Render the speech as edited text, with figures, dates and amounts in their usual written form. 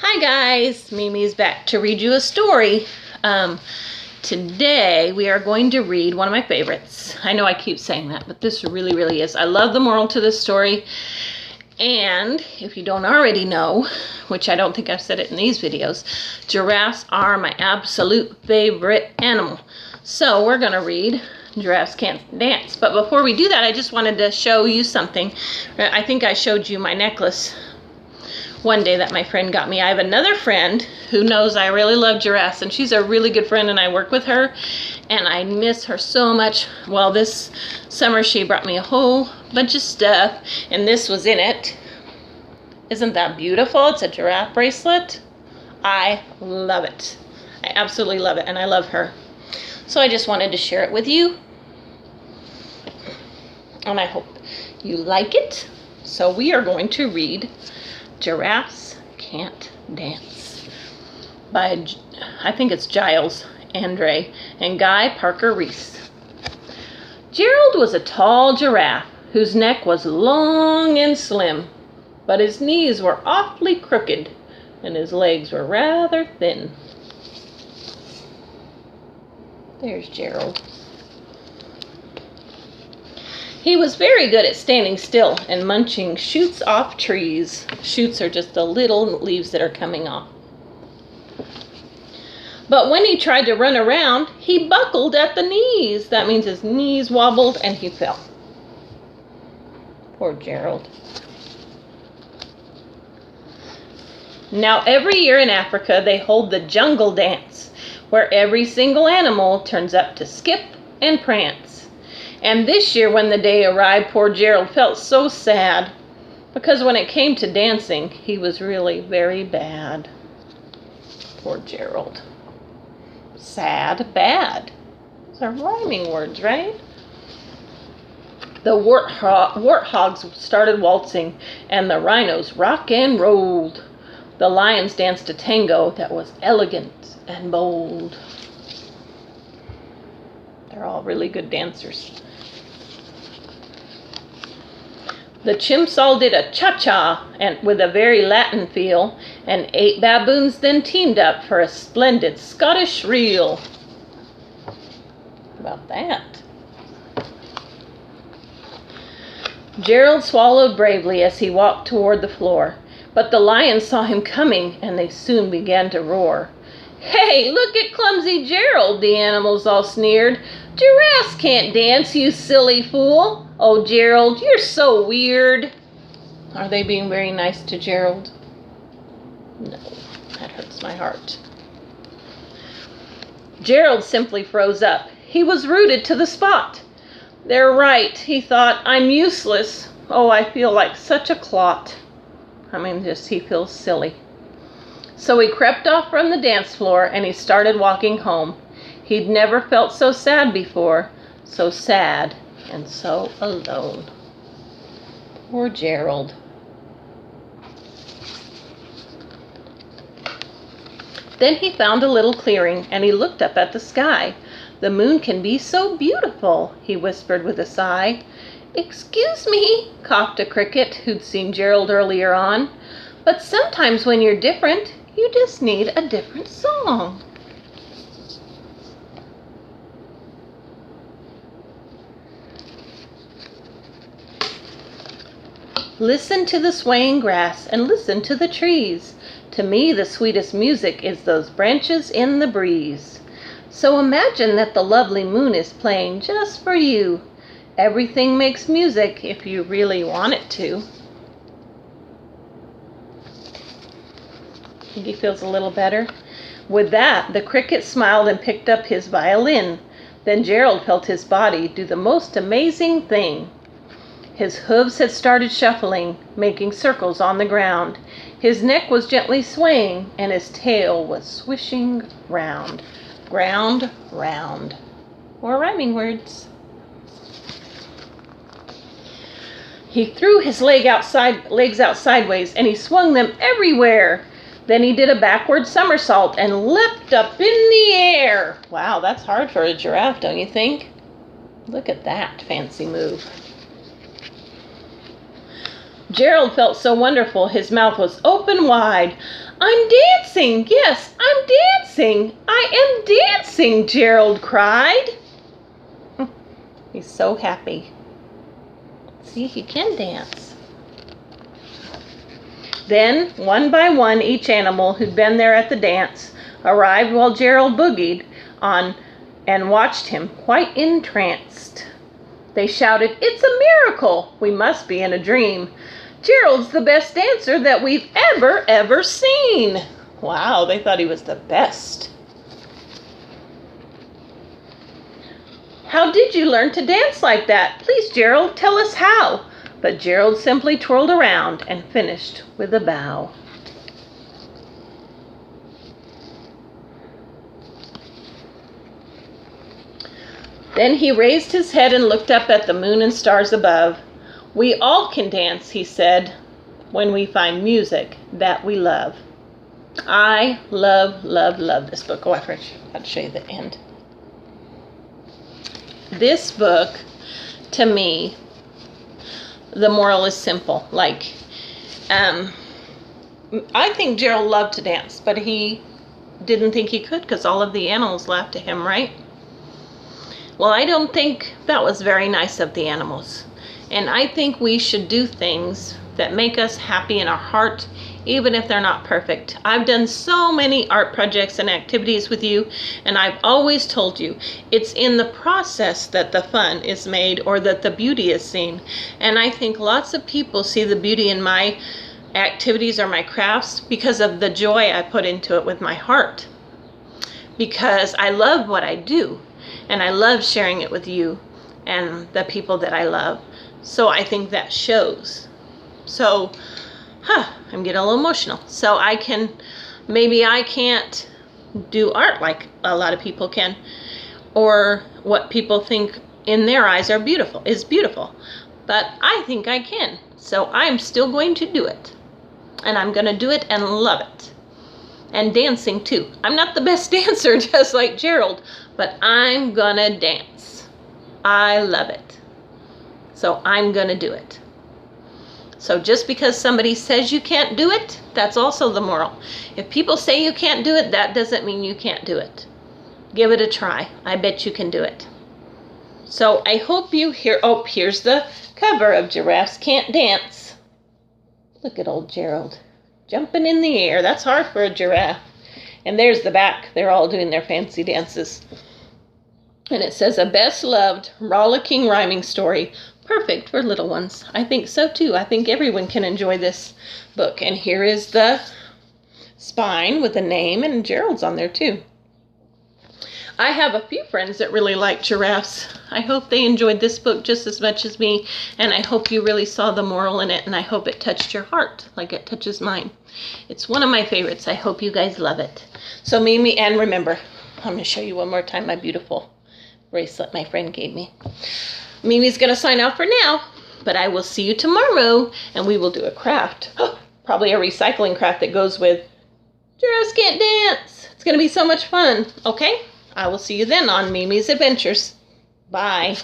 Hi guys, Mimi's back to read you a story. Today we are going to read one of my favorites. I know I keep saying that, but this really is. I love the moral to this story. And if you don't already know, which I don't think I've said it in these videos, giraffes are my absolute favorite animal. So we're gonna read Giraffes Can't Dance. But before we do that, I just wanted to show you something. I think I showed you my necklace one day that my friend got me. I have another friend who knows I really love giraffes, and she's a really good friend, and I work with her, and I miss her so much. Well, this summer she brought me a whole bunch of stuff, and this was in it. Isn't that beautiful? It's a giraffe bracelet. I love it. I absolutely love it, and I love her. So I just wanted to share it with you, and I hope you like it. So we are going to read Giraffes Can't Dance by, I think it's Giles Andre and Guy Parker Reese. Gerald was a tall giraffe whose neck was long and slim, but his knees were awfully crooked and his legs were rather thin. There's Gerald. He was very good at standing still and munching shoots off trees. Shoots are just the little leaves that are coming off. But when he tried to run around, he buckled at the knees. That means his knees wobbled and he fell. Poor Gerald. Now every year in Africa they hold the jungle dance, where every single animal turns up to skip and prance. And this year when the day arrived, poor Gerald felt so sad, because when it came to dancing, he was really very bad. Poor Gerald. Sad, bad. Those are rhyming words, right? The warthogs started waltzing, and the rhinos rock and rolled. The lions danced a tango that was elegant and bold. They're all really good dancers. The chimps all did a cha-cha and with a very Latin feel, and 8 baboons then teamed up for a splendid Scottish reel. How about that? Gerald swallowed bravely as he walked toward the floor, but the lions saw him coming and they soon began to roar. "Hey, look at clumsy Gerald," the animals all sneered. "Giraffes can't dance, you silly fool. Oh, Gerald, you're so weird." Are they being very nice to Gerald? No, that hurts my heart. Gerald simply froze up. He was rooted to the spot. "They're right," he thought. "I'm useless. Oh, I feel like such a clot." He feels silly. So he crept off from the dance floor and he started walking home. He'd never felt so sad before, so sad and so alone. Poor Gerald. Then he found a little clearing and he looked up at the sky. "The moon can be so beautiful," he whispered with a sigh. "Excuse me," coughed a cricket who'd seen Gerald earlier on, "but sometimes when you're different, you just need a different song." Listen to the swaying grass and listen to the trees. To me the sweetest music is those branches in the breeze. So imagine that the lovely moon is playing just for you. Everything makes music if you really want it to. Think he feels a little better? With that, the cricket smiled and picked up his violin. Then Gerald felt his body do the most amazing thing. His hooves had started shuffling, making circles on the ground. His neck was gently swaying, and his tail was swishing round. Ground, round. More rhyming words. He threw his legs out sideways, and he swung them everywhere. Then he did a backward somersault and leapt up in the air. Wow, that's hard for a giraffe, don't you think? Look at that fancy move. Gerald felt so wonderful, his mouth was open wide. I'm dancing, yes, I'm dancing. I am dancing, Gerald cried. He's so happy. See, he can dance. Then, one by one, each animal who'd been there at the dance arrived while Gerald boogied on and watched him, quite entranced. They shouted, "It's a miracle! We must be in a dream. Gerald's the best dancer that we've ever seen." Wow, they thought he was the best. "How did you learn to dance like that? Please, Gerald, tell us how." But Gerald simply twirled around and finished with a bow. Then he raised his head and looked up at the moon and stars above. "We all can dance," he said, "when we find music that we love." I love this book. Oh, I forgot to show you the end. This book, to me, the moral is simple. Like, I think Gerald loved to dance, but he didn't think he could because all of the animals laughed at him, right? Well, I don't think that was very nice of the animals. And I think we should do things that make us happy in our heart, even if they're not perfect. I've done so many art projects and activities with you, and I've always told you, it's in the process that the fun is made or that the beauty is seen. And I think lots of people see the beauty in my activities or my crafts because of the joy I put into it with my heart. Because I love what I do, and I love sharing it with you and the people that I love. So I think that shows. So, I'm getting a little emotional. So maybe I can't do art like a lot of people can, or what people think in their eyes is beautiful. But I think I can. So I'm still going to do it. And I'm going to do it and love it. And dancing too. I'm not the best dancer, just like Gerald, but I'm going to dance. I love it. So I'm going to do it. So just because somebody says you can't do it, that's also the moral. If people say you can't do it, that doesn't mean you can't do it. Give it a try. I bet you can do it. So I hope you hear, here's the cover of Giraffes Can't Dance. Look at old Gerald jumping in the air. That's hard for a giraffe. And there's the back. They're all doing their fancy dances. And it says, a best-loved, rollicking rhyming story. Perfect for little ones. I think so too. I think everyone can enjoy this book. And here is the spine with a name, and Gerald's on there too. I have a few friends that really like giraffes. I hope they enjoyed this book just as much as me, and I hope you really saw the moral in it, and I hope it touched your heart like it touches mine. It's one of my favorites. I hope you guys love it. So Mimi, and remember, I'm going to show you one more time my beautiful bracelet my friend gave me. Mimi's going to sign out for now, but I will see you tomorrow, and we will do a craft. Probably a recycling craft that goes with Giraffes Can't Dance. It's going to be so much fun, okay? I will see you then on Mimi's Adventures. Bye.